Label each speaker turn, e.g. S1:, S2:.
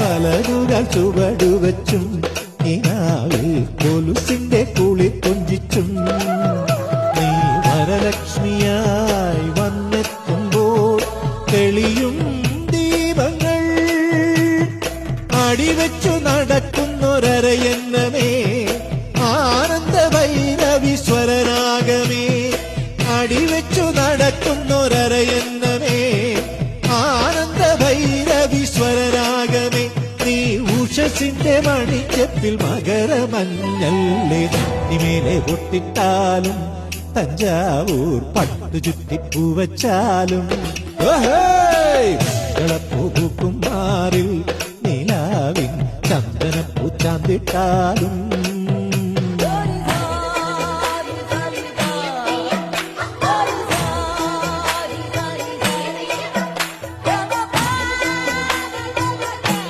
S1: വലതുകാൽ ചുവടുവച്ചും കിനാവിൽ കൊലുസിന്റെ കുളി കൊഞ്ചിച്ചും നീ വരലക്ഷ്മിയായി വന്നെത്തുമ്പോൾ തെളിയും ദീപങ്ങൾ അടിവെച്ചു നടക്കുന്നൊരരയന്നമേ ആനന്ദ ഭൈരവീശ്വരനാഗമേ അടിവെച്ചു നടക്കുന്നൊരരയന്നമേ ആനന്ദ ഭൈരവീശ്വരനാഗമേ നീ ഉഷസിന്റെ മണിച്ചപ്പിൽ മകരമഞ്ഞല്ലേ നിമേലെ പൊട്ടിട്ടാലും തഞ്ചാവൂർ പട്ടു ചുറ്റിപ്പൂവച്ചാലും പൂക്കും മാറിൽ നിലാവിൻ ചന്ദനപ്പൂ ചാന്തിട്ടാലും